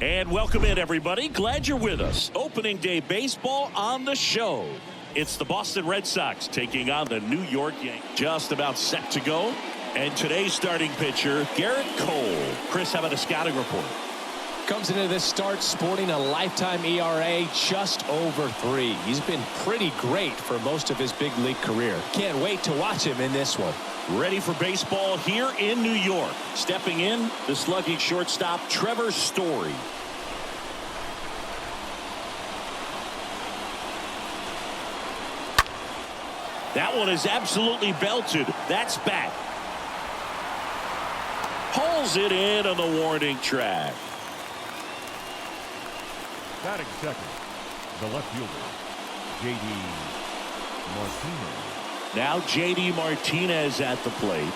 And welcome in, everybody. Glad you're with us. Opening day baseball on the show. It's the Boston Red Sox taking on the New York Yankees. Just about set to go. And today's starting pitcher, Garrett Cole. Chris, how about a scouting report? Comes into this start sporting a lifetime ERA just over 3. He's been pretty great for most of his big league career. Can't wait to watch him in this one. Ready for baseball here in New York. Stepping in, the slugging shortstop, Trevor Story. That one is absolutely belted. That's back. Pulls it in on the warning track. Batting second, the left fielder, J.D. Martinez. Now J.D. Martinez at the plate.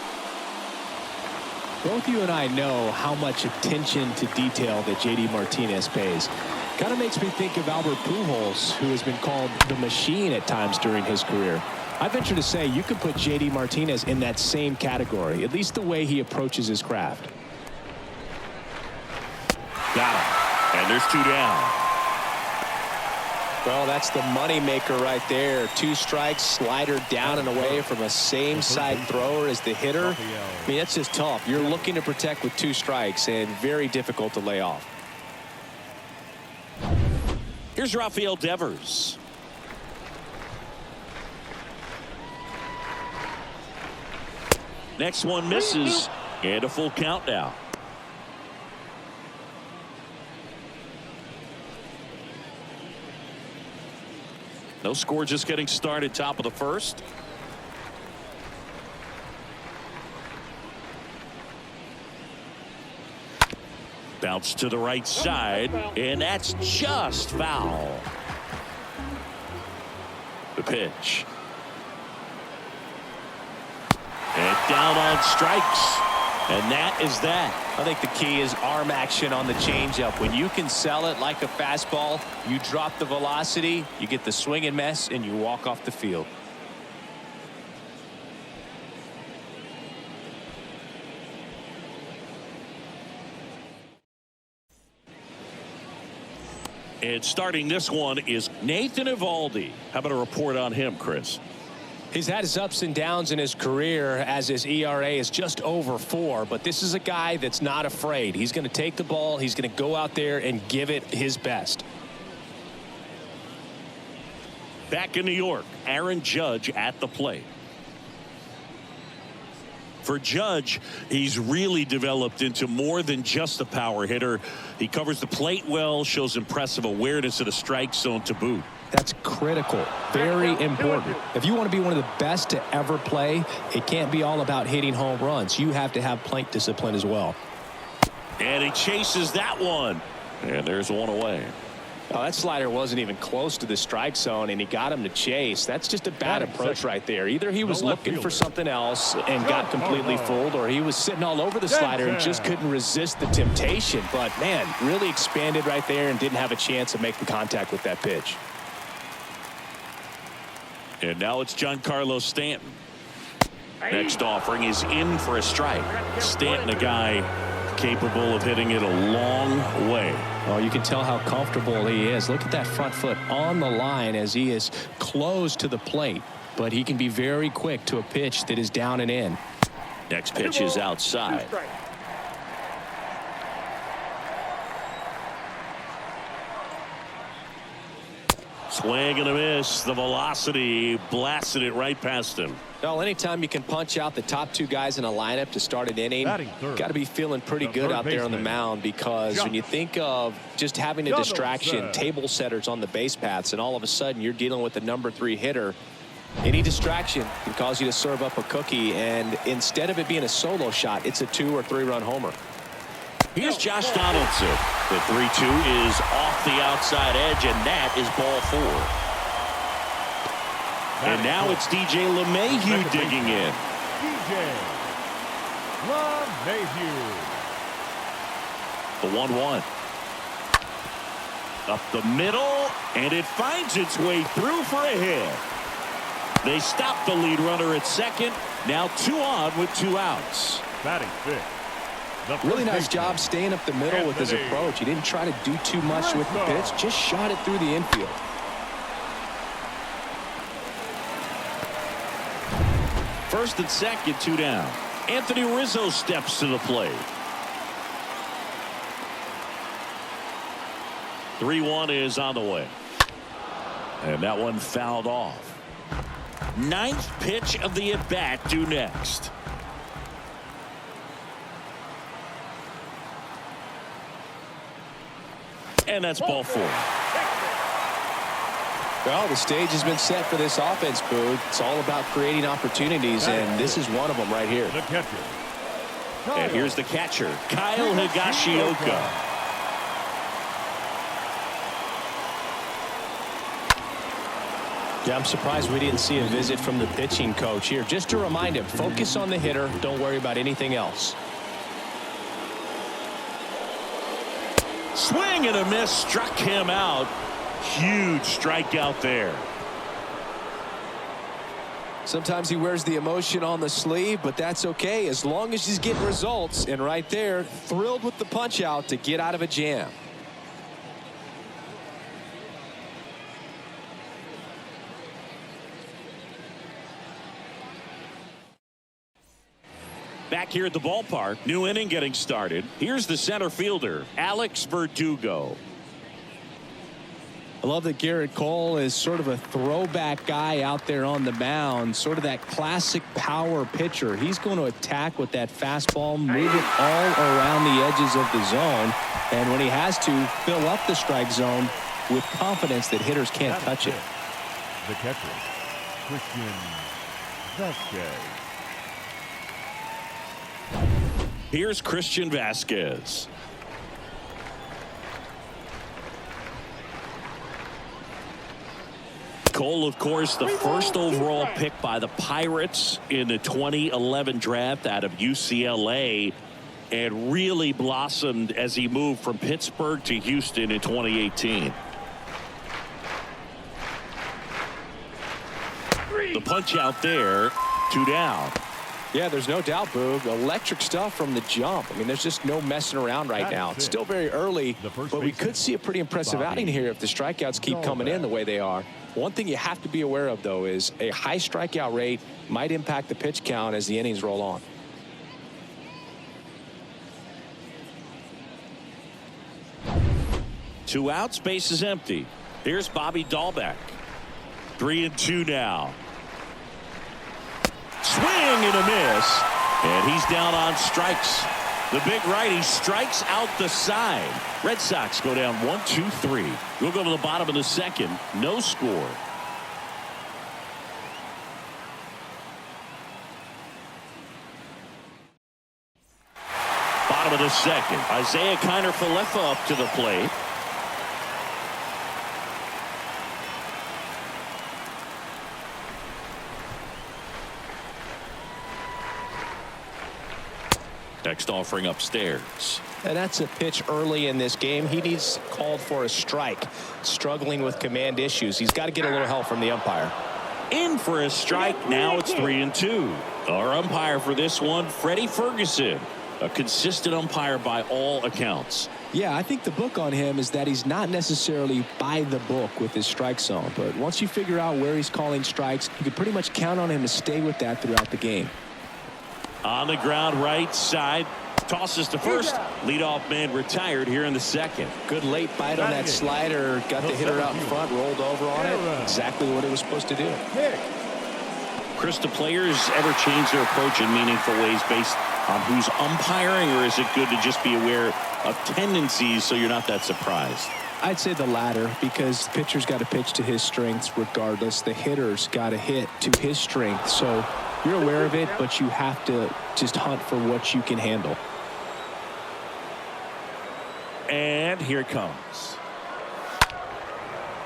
Both you and I know how much attention to detail that J.D. Martinez pays. Kind of makes me think of Albert Pujols, who has been called the machine at times during his career. I venture to say you could put J.D. Martinez in that same category, at least the way he approaches his craft. Got him. And there's 2 down. Well, that's the money maker right there. 2 strikes, slider down and away from a same side thrower as the hitter. I mean, that's just tough. You're looking to protect with 2 strikes and very difficult to lay off. Here's Rafael Devers. Next one misses, and a full count now. No score, just getting started, top of the first. Bounce to the right side, and that's just foul. The pitch. And down on strikes. And that is that. I think the key is arm action on the changeup. When you can sell it like a fastball, you drop the velocity, you get the swing and miss, and you walk off the field. And starting this one is Nathan Ivaldi. How about a report on him, Chris? He's had his ups and downs in his career as his ERA is just over 4, but this is a guy that's not afraid. He's going to take the ball. He's going to go out there and give it his best. Back in New York, Aaron Judge at the plate. For Judge, he's really developed into more than just a power hitter. He covers the plate well, shows impressive awareness of the strike zone to boot. That's critical. Very important. If you want to be one of the best to ever play, it can't be all about hitting home runs. You have to have plate discipline as well. And he chases that one. And there's one away. Oh, that slider wasn't even close to the strike zone, and he got him to chase. That's just a bad approach right there. Either he was looking for something else and got completely fooled, or he was sitting all over the slider and just couldn't resist the temptation. But, man, really expanded right there and didn't have a chance of making contact with that pitch. And now it's Giancarlo Stanton. Next offering is in for a strike. Stanton, a guy capable of hitting it a long way. Oh, you can tell how comfortable he is. Look at that front foot on the line as he is close to the plate. But he can be very quick to a pitch that is down and in. Next pitch is outside. Swing and a miss. The velocity blasted it right past him. Well, anytime you can punch out the top 2 guys in a lineup to start an inning, got to be feeling pretty good out there on the mound, because when you think of just having a distraction, table setters on the base paths, and all of a sudden you're dealing with the number 3 hitter, any distraction can cause you to serve up a cookie, and instead of it being a solo shot, it's a 2 or 3 run homer. Here's Josh Donaldson. The 3-2 is off the outside edge, and that is ball 4. And now it's DJ LeMahieu digging in. DJ LeMahieu. The 1-1. Up the middle, and it finds its way through for a hit. They stop the lead runner at second. Now 2 on with 2 outs. Batting 5th, Really nice job staying up the middle with his approach. He didn't try to do too much with the pitch, just shot it through the infield. First and second, 2 down. Anthony Rizzo steps to the plate. 3-1 is on the way. And that one fouled off. 9th pitch of the at-bat due next. And that's ball 4. Well, the stage has been set for this offense, Boog. It's all about creating opportunities, and this is one of them right here. The catcher. And here's the catcher, Kyle Higashioka. Yeah, I'm surprised we didn't see a visit from the pitching coach here. Just to remind him, focus on the hitter. Don't worry about anything else. Swing and a miss, struck him out. Huge strikeout there. Sometimes he wears the emotion on the sleeve, but that's okay as long as he's getting results. And right there, thrilled with the punch out to get out of a jam. Back here at the ballpark, new inning getting started. Here's the center fielder, Alex Verdugo. I love that Garrett Cole is sort of a throwback guy out there on the mound, sort of that classic power pitcher. He's going to attack with that fastball, move it all around the edges of the zone, and when he has to, fill up the strike zone with confidence that hitters can't touch it. The catcher, Christian Vasquez. Here's Christian Vasquez. Cole, of course, the first overall pick by the Pirates in the 2011 draft out of UCLA, and really blossomed as he moved from Pittsburgh to Houston in 2018. The punch out there, 2 down. Yeah, there's no doubt, Boog. Electric stuff from the jump. I mean, there's just no messing around right now. It's still very early, but we could see a pretty impressive outing here if the strikeouts keep coming in the way they are. One thing you have to be aware of, though, is a high strikeout rate might impact the pitch count as the innings roll on. Two outs, base is empty. Here's Bobby Dahlbeck. 3-2 now. Swing and a miss, and he's down on strikes. The big righty strikes out the side. Red Sox go down 1-2-3. We'll go to the bottom of the second. No score. Bottom of the second. Isaiah Kiner-Falefa up to the plate. Next offering upstairs. And that's a pitch early in this game. He needs called for a strike. Struggling with command issues. He's got to get a little help from the umpire. In for a strike. Now it's 3-2. Our umpire for this one, Freddie Ferguson. A consistent umpire by all accounts. Yeah, I think the book on him is that he's not necessarily by the book with his strike zone. But once you figure out where he's calling strikes, you can pretty much count on him to stay with that throughout the game. On the ground right side. Tosses to first. Leadoff man retired here in the second. Good late bite on that slider. Got the hitter out in front. Rolled over on it. Exactly what it was supposed to do. Chris, do players ever change their approach in meaningful ways based on who's umpiring, or is it good to just be aware of tendencies so you're not that surprised? I'd say the latter, because the pitcher's got to pitch to his strengths regardless. The hitter's got to hit to his strength. So you're aware of it, but you have to just hunt for what you can handle. And here it comes.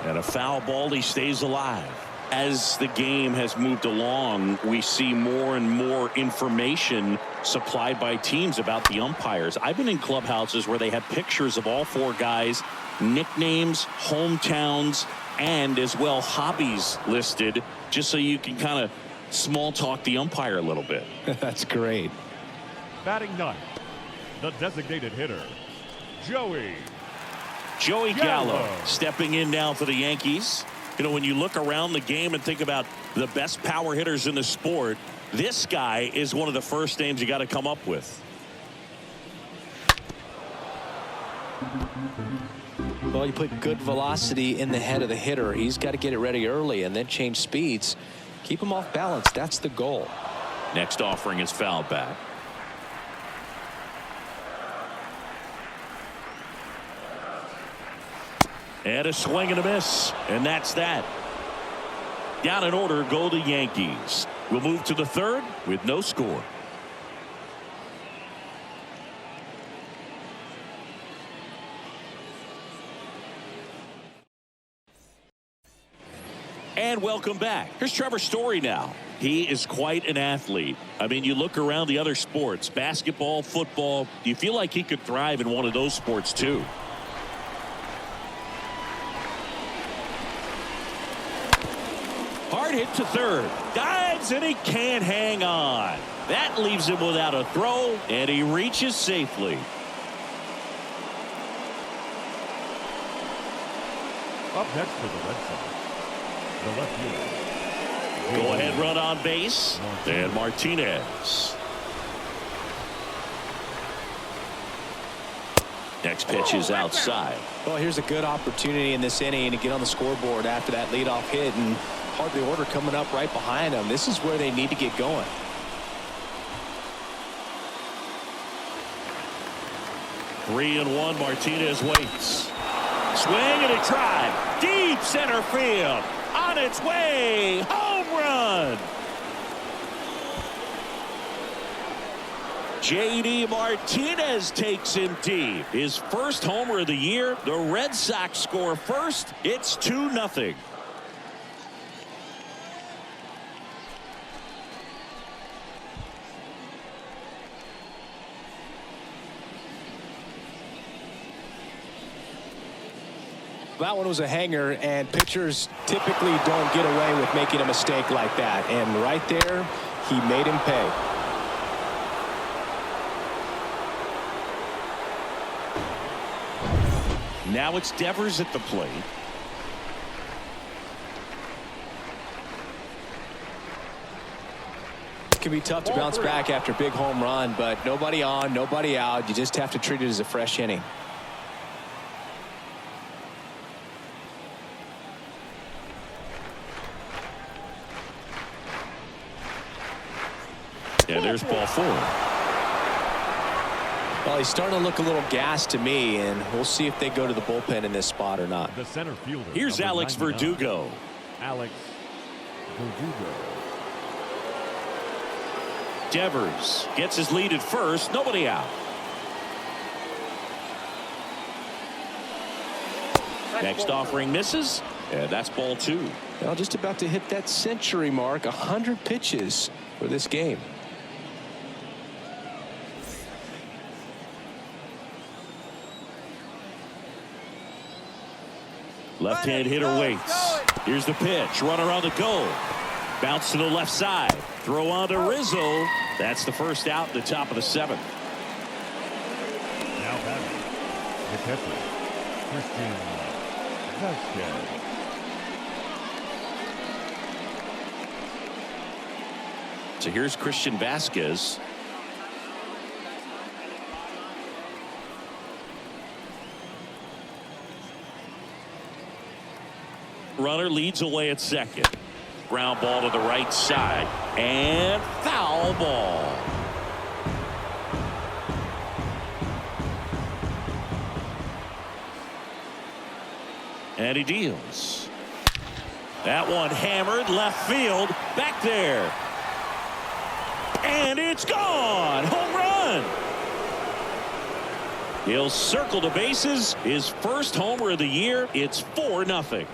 And a foul ball. He stays alive. As the game has moved along, we see more and more information supplied by teams about the umpires. I've been in clubhouses where they have pictures of all four guys, nicknames, hometowns, and as well hobbies listed, just so you can kind of small talk the umpire a little bit. That's great. Batting ninth, The designated hitter, Joey Gallo stepping in now for the Yankees. You know, when you look around the game and think about the best power hitters in the sport, this guy is one of the first names you got to come up with. Well, you put good velocity in the head of the hitter. He's got to get it ready early and then change speeds. Keep him off balance. That's the goal. Next offering is fouled back. And a swing and a miss. And that's that. Down in order go the Yankees. We'll move to the third with no score. And welcome back. Here's Trevor Story now. He is quite an athlete. I mean, you look around the other sports, basketball, football. Do you feel like he could thrive in one of those sports too? Hard hit to third. Dives and he can't hang on. That leaves him without a throw, and he reaches safely. Up next for the Red Sox, the left fielder. Go ahead run on base. And Martinez. Next pitch is outside. Well, here's a good opportunity in this inning to get on the scoreboard after that leadoff hit, and hardly order coming up right behind them. This is where they need to get going. Three and one. Martinez waits. Swing and a drive. Deep center field. On its way. Home run. J.D. Martinez takes him deep. His first homer of the year. The Red Sox score first. It's 2-0. That one was a hanger, and pitchers typically don't get away with making a mistake like that. And right there, he made him pay. Now it's Devers at the plate. It can be tough to bounce back after a big home run, but nobody on, nobody out. You just have to treat it as a fresh inning. And there's ball four. Well, he's starting to look a little gassed to me, and we'll see if they go to the bullpen in this spot or not. The center fielder. Here's Alex Verdugo. Alex Verdugo. Devers gets his lead at first. Nobody out. Next offering misses. And that's ball two. Well, just about to hit that century mark. 100 pitches for this game. Left-hand hitter waits. Here's the pitch. Runner on the go. Bounce to the left side. Throw on to Rizzo. That's the first out at the top of the seventh. Now batting, the catcher, Christian Vasquez. So here's Christian Vasquez. Runner leads away at second. Ground ball to the right side. And foul ball. And he deals. That one hammered left field. Back there. And it's gone. Home run. He'll circle the bases. His first homer of the year. It's 4-0.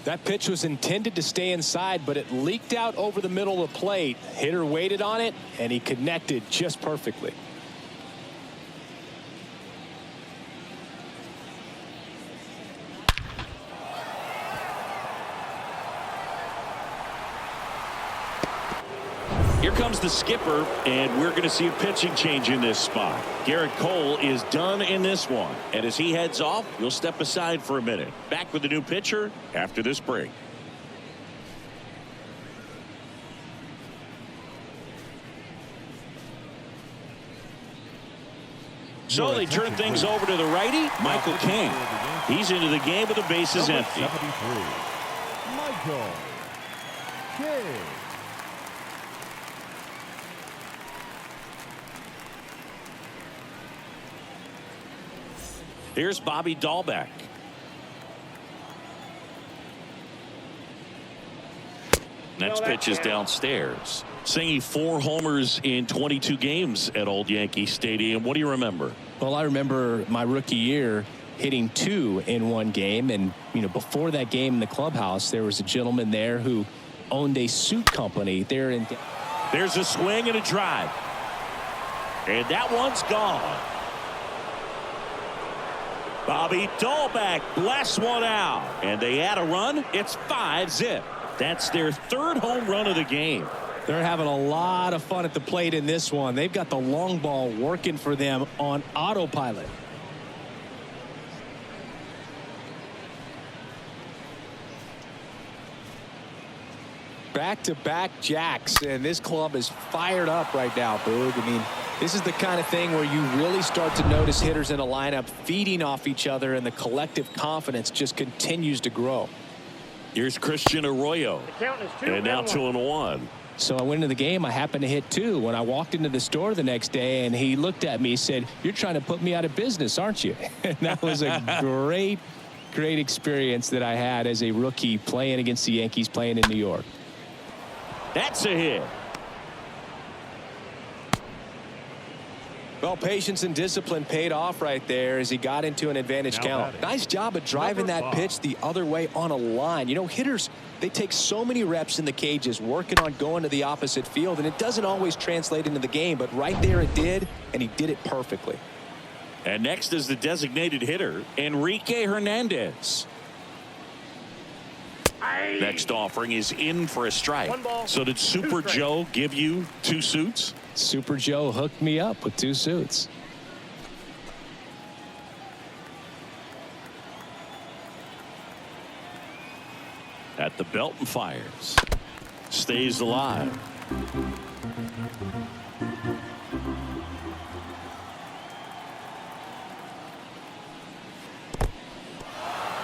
That pitch was intended to stay inside, but it leaked out over the middle of the plate. Hitter waited on it, and he connected just perfectly. Here comes the skipper, and we're going to see a pitching change in this spot. Garrett Cole is done in this one. And as he heads off, we'll step aside for a minute. Back with the new pitcher after this break. So they turn things over to the righty, Michael King. He's into the game with the bases empty. Michael King. Here's Bobby Dahlbeck. Next pitch is downstairs. Singing 4 homers in 22 games at Old Yankee Stadium. What do you remember? Well, I remember my rookie year hitting 2 in one game. And, you know, before that game in the clubhouse, there was a gentleman there who owned a suit company there in. There's a swing and a drive. And that one's gone. Bobby Dahlbeck blasts one out. And they add a run. It's 5-zip. That's their 3rd home run of the game. They're having a lot of fun at the plate in this one. They've got the long ball working for them on autopilot. Back-to-back jacks, and this club is fired up right now, Boog. I mean, this is the kind of thing where you really start to notice hitters in a lineup feeding off each other, and the collective confidence just continues to grow. Here's Christian Arroyo. And now 2-1. So I went into the game. I happened to hit 2 when I walked into the store the next day, and he looked at me and said, "You're trying to put me out of business, aren't you?" And that was a great experience that I had as a rookie playing against the Yankees, playing in New York. That's a hit. Well, patience and discipline paid off right there as he got into an advantage count. Nice job of driving that pitch the other way on a line. You know, hitters, they take so many reps in the cages working on going to the opposite field, and it doesn't always translate into the game, but right there it did, and he did it perfectly. And next is the designated hitter, Enrique Hernandez. Next offering is in for a strike. So did Super Joe give you 2 suits? Super Joe hooked me up with 2 suits. At the belt and fires. Stays alive.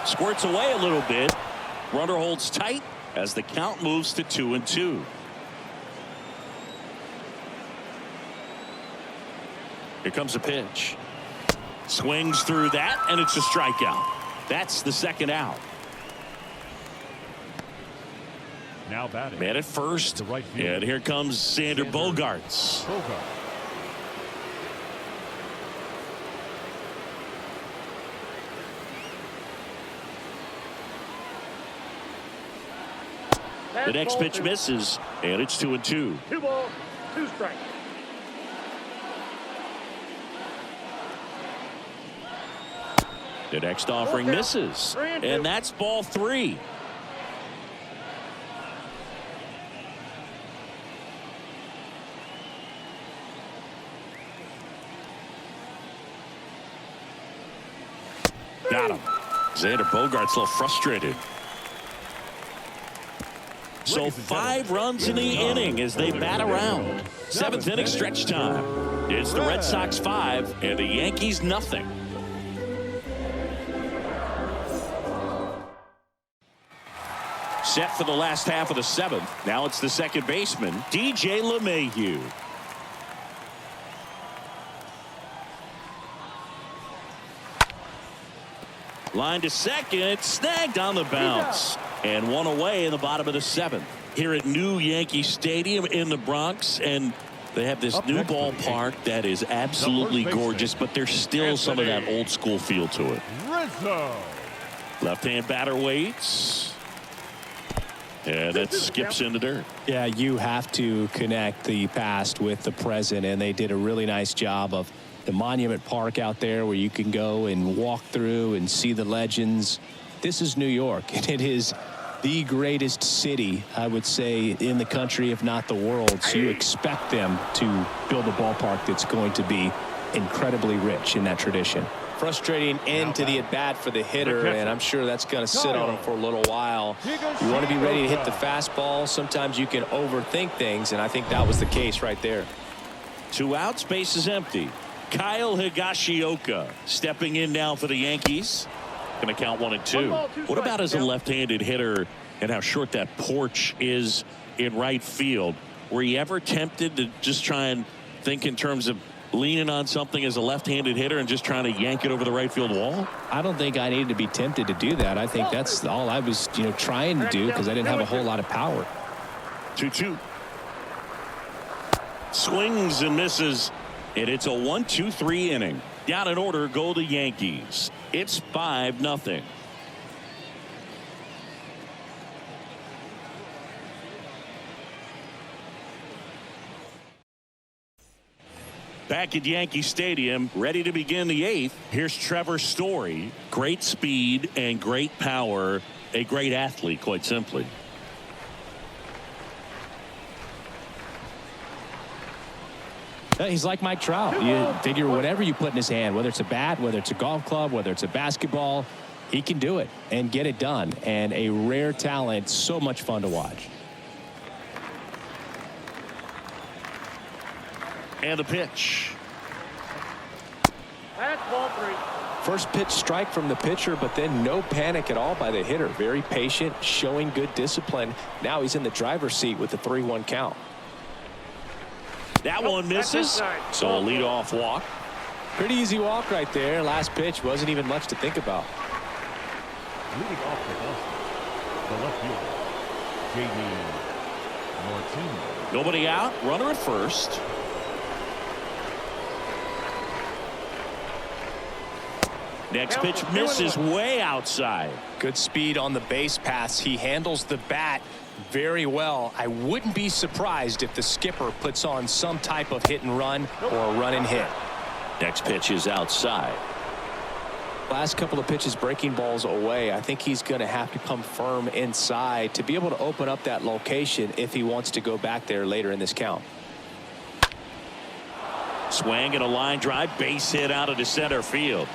Squirts away a little bit. Runner holds tight as the count moves to 2-2. Here comes a pitch. Swings through that, and it's a strikeout. That's the 2nd out. Now batting. Man at first. Right, and here comes Xander Bogaerts. The next pitch misses, and it's 2-2. 2 balls, 2 strikes. The next offering misses, and that's ball 3. Got him. Xander Bogaerts a little frustrated. So 5 runs in the inning as they bat around. 7th inning stretch time. It's the Red Sox 5 and the Yankees nothing. Set for the last half of the 7th. Now it's the second baseman, DJ LeMahieu. Line to second, snagged on the bounce. And 1 away in the bottom of the 7th. Here at New Yankee Stadium in the Bronx. And they have this new ballpark that is absolutely gorgeous, but there's still some of that old school feel to it. Left-hand batter waits. And that skips in the dirt. Yeah, you have to connect the past with the present, and they did a really nice job of the Monument Park out there where you can go and walk through and see the legends. This is New York, and it is the greatest city, I would say, in the country, if not the world. So you expect them to build a ballpark that's going to be incredibly rich in that tradition. Frustrating end to the at-bat for the hitter, and I'm sure that's going to sit on him for a little while. You want to be ready to hit the fastball. Sometimes you can overthink things, and I think that was the case right there. 2 outs, base is empty. Kyle Higashioka stepping in now for the Yankees. Going to count 1-2. What about as a left-handed hitter and how short that porch is in right field? Were you ever tempted to just try and think in terms of leaning on something as a left-handed hitter and just trying to yank it over the right field wall? I don't think I needed to be tempted to do that. I think that's all I was, trying to do because I didn't have a whole lot of power. 2-2. Swings and misses, and it's a 1-2-3 inning. Down in order go the Yankees. It's 5-0. Back at Yankee Stadium, ready to begin the 8th. Here's Trevor Story. Great speed and great power. A great athlete, quite simply. He's like Mike Trout. You figure whatever you put in his hand, whether it's a bat, whether it's a golf club, whether it's a basketball, he can do it and get it done. And a rare talent, so much fun to watch. And the pitch. That's ball 3. First pitch strike from the pitcher, but then no panic at all by the hitter. Very patient, showing good discipline. Now he's in the driver's seat with the 3-1 count. That one misses, so a leadoff walk. Pretty easy walk right there. Last pitch wasn't even much to think about. Leading off for Boston, the left fielder, J.D. Martinez. Nobody out, runner at first. Next pitch misses way outside. Good speed on the base pass. He handles the bat very well. I wouldn't be surprised if the skipper puts on some type of hit and run or a run and hit. Next pitch is outside. Last couple of pitches breaking balls away. I think he's going to have to come firm inside to be able to open up that location if he wants to go back there later in this count. Swing and a line drive, base hit out into center field.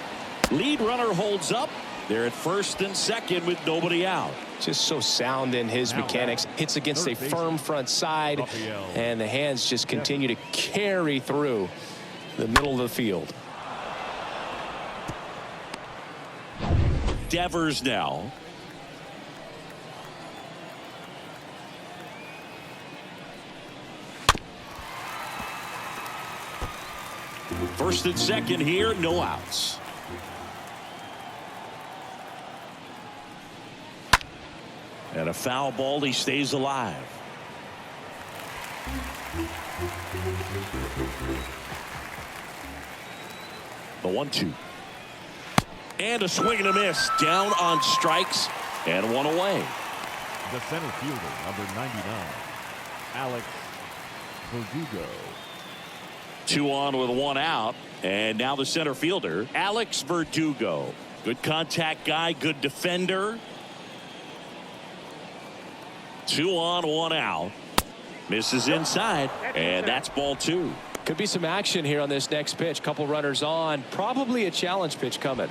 Lead runner holds up. They're at first and second with nobody out. Just so sound in his mechanics. Hits against a firm front side, and the hands just continue to carry through the middle of the field. Devers now. First and second here, no outs. And a foul ball, he stays alive. The 1-2. And a swing and a miss. Down on strikes and one away. The center fielder, number 99, Alex Verdugo. 2 on with 1 out. And now the center fielder, Alex Verdugo. Good contact guy, good defender. 2 on, 1 out. Misses inside, and that's ball 2. Could be some action here on this next pitch. Couple runners on. Probably a challenge pitch coming.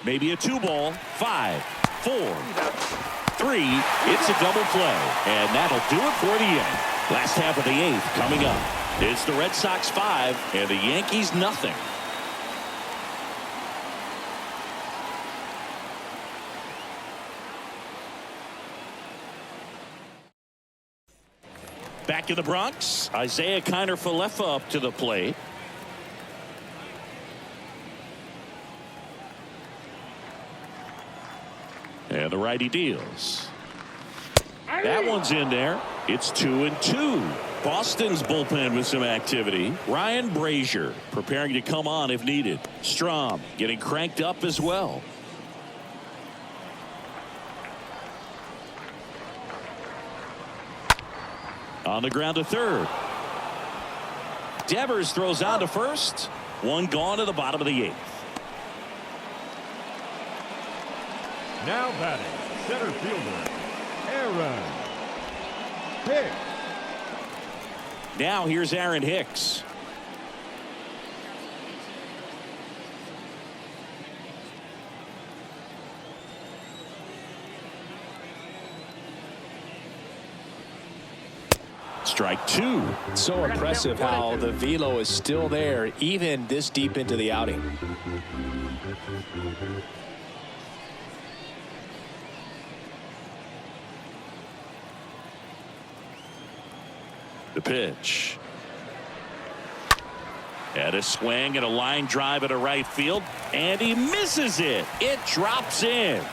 Maybe a 2-ball. 5, 4, 3. It's a double play, and that'll do it for the inning. Last half of the 8th coming up. It's the Red Sox 5 and the Yankees nothing. Back in the Bronx, Isaiah Kiner-Falefa up to the plate. And the righty deals. That one's in there. It's 2-2. Boston's bullpen with some activity. Ryan Brazier preparing to come on if needed. Strom getting cranked up as well. On the ground to third. Devers throws on to first. One gone to the bottom of the 8th. Now batting, center fielder, Aaron Hicks. Now here's Aaron Hicks. Strike 2. So impressive how the velo is still there even this deep into the outing. The pitch. And a swing and a line drive at a right field. And he misses it. It drops in.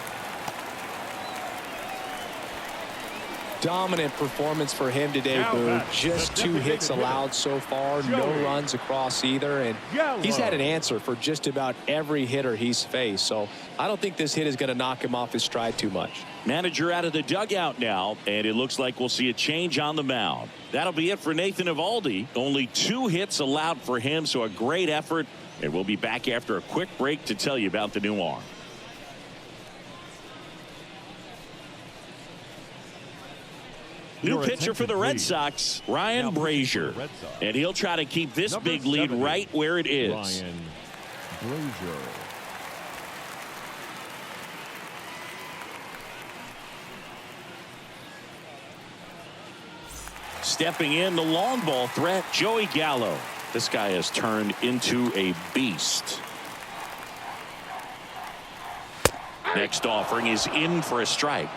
Dominant performance for him today, Boo. Just 2 hits allowed so far. No runs across either. And he's had an answer for just about every hitter he's faced. So I don't think this hit is going to knock him off his stride too much. Manager out of the dugout now. And it looks like we'll see a change on the mound. That'll be it for Nathan Ivaldi. Only 2 hits allowed for him. So a great effort. And we'll be back after a quick break to tell you about the new arm. New pitcher for the Red Sox, Ryan Brazier. And he'll try to keep this big lead right where it is. Ryan Brazier. Stepping in, the long ball threat, Joey Gallo. This guy has turned into a beast. Next offering is in for a strike.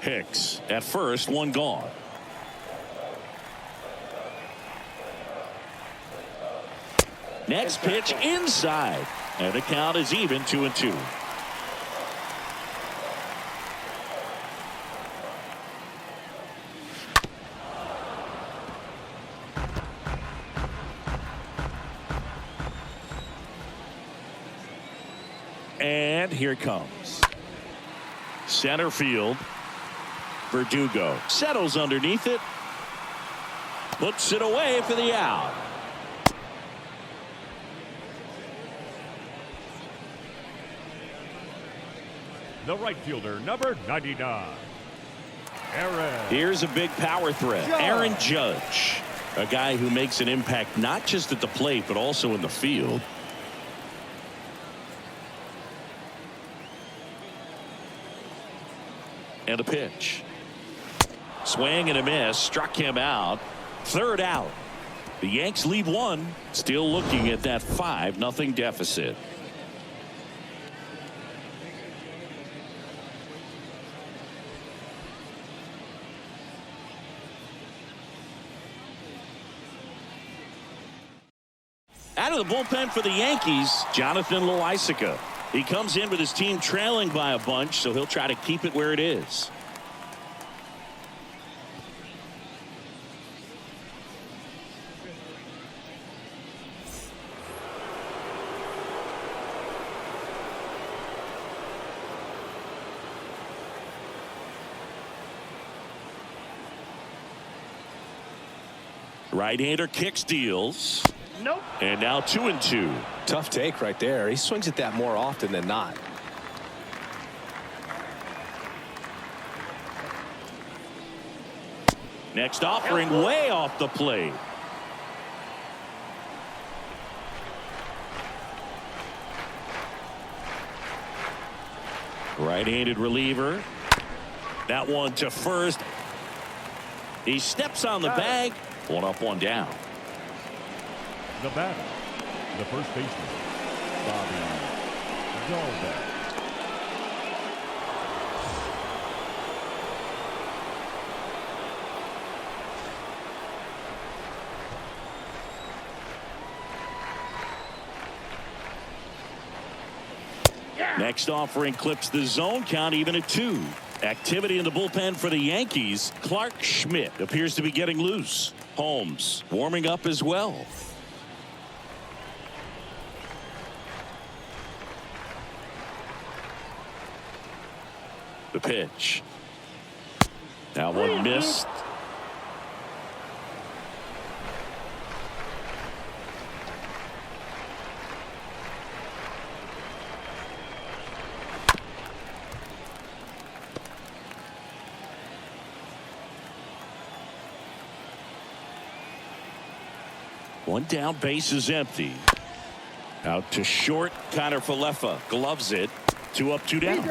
Hicks at first, one gone. Next pitch inside, and the count is even 2-2. And here it comes. Center field. Verdugo settles underneath it. Puts it away for the out. The right fielder, number 99. Aaron. Here's a big power threat. Aaron Judge. A guy who makes an impact not just at the plate but also in the field. And a pitch. Swing and a miss. Struck him out. 3rd out. The Yanks lead 1. Still looking at that 5-0 deficit. Out of the bullpen for the Yankees, Jonathan Loaisiga. He comes in with his team trailing by a bunch, so he'll try to keep it where it is. Right-hander kicks, deals. Nope. And now 2-2. Tough take right there. He swings at that more often than not. Next offering way off the plate. Right-handed reliever. That one to first. He steps on the bag. One up, one down. The batter, the first baseman, Bobby Dalbec. Next offering clips the zone count even at 2. Activity in the bullpen for the Yankees. Clark Schmidt appears to be getting loose. Holmes warming up as well. The pitch. That one missed. One down, base is empty. Out to short, Connor Falefa gloves it. 2 up, 2 down.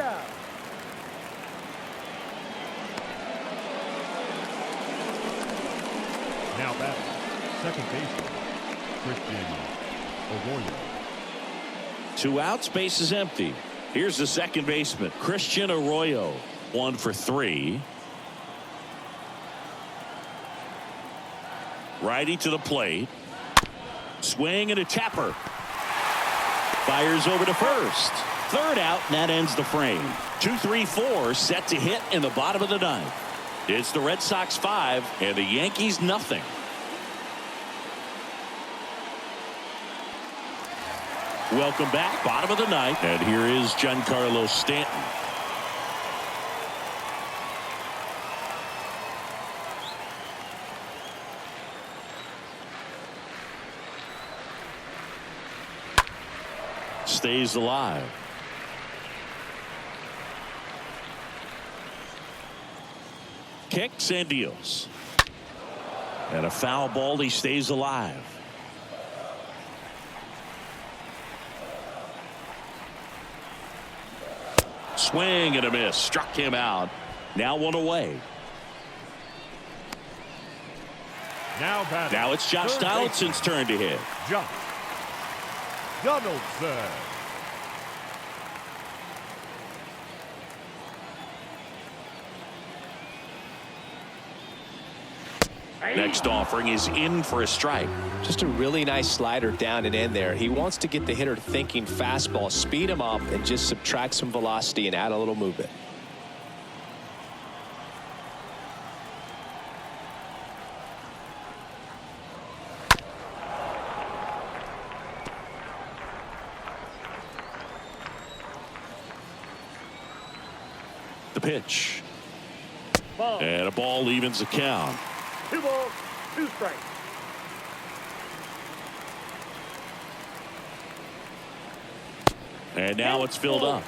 Now batting, second baseman, Christian Arroyo. 2 outs, base is empty. Here's the second baseman, Christian Arroyo. 1 for 3. Righty to the plate. Swing and a tapper. Fires over to first. 3rd out, and that ends the frame. 2-3-4 set to hit in the bottom of the 9th. It's the Red Sox 5 and the Yankees nothing. Welcome back, bottom of the 9th, and here is Giancarlo Stanton. Stays alive. Kicks and deals. And a foul ball. He stays alive. Swing and a miss. Struck him out. Now 1 away. Now it's Josh Donaldson's turn to hit. Josh Donaldson. Next offering is in for a strike. Just a really nice slider down and in there. He wants to get the hitter thinking fastball, speed him up, and just subtract some velocity and add a little movement. The pitch. And a ball evens the count. 2 balls, 2 strikes. And now it's filled up.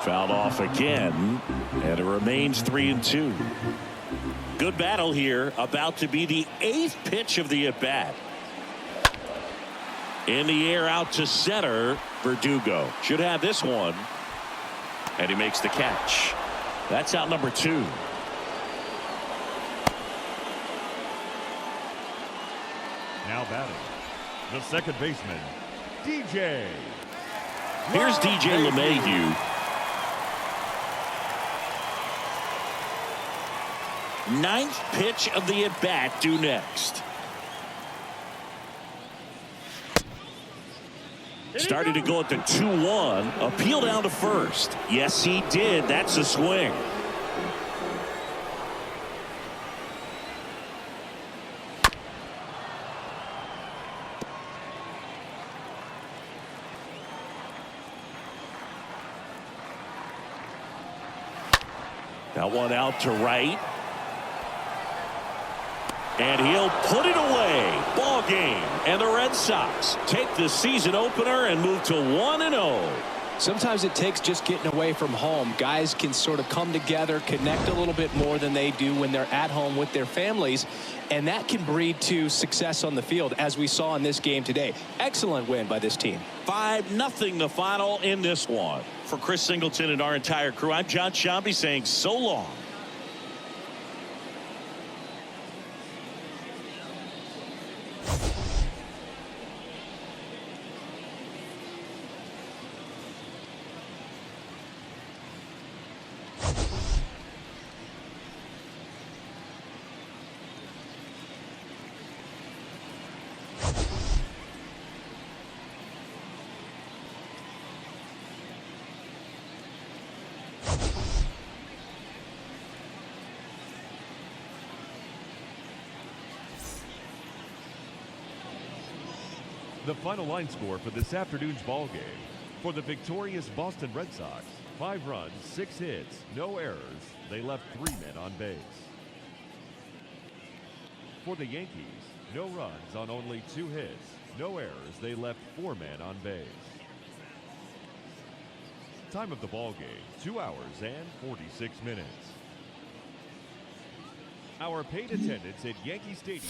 Fouled off again, and it remains 3-2. Good battle here, about to be the 8th pitch of the at-bat. In the air out to center. Verdugo should have this one. And he makes the catch. That's out number 2. Now batting, the second baseman, DJ. Here's DJ LeMahieu. 9th pitch of the at-bat due next. Started to go at the 2-1. Appeal down to first. Yes, he did. That's a swing. That one out to right. And he'll put it away. Ball game. And the Red Sox take the season opener and move to 1-0. Sometimes it takes just getting away from home. Guys can sort of come together, connect a little bit more than they do when they're at home with their families. And that can breed to success on the field, as we saw in this game today. Excellent win by this team. 5-0 the final in this one. For Chris Singleton and our entire crew, I'm John Shambi saying so long. The final line score for this afternoon's ball game. For the victorious Boston Red Sox, 5 runs, 6 hits, no errors. They left 3 men on base. For the Yankees, no runs on only 2 hits, no errors. They left 4 men on base. Time of the ball game, 2 hours and 46 minutes. Our paid attendance at Yankee Stadium.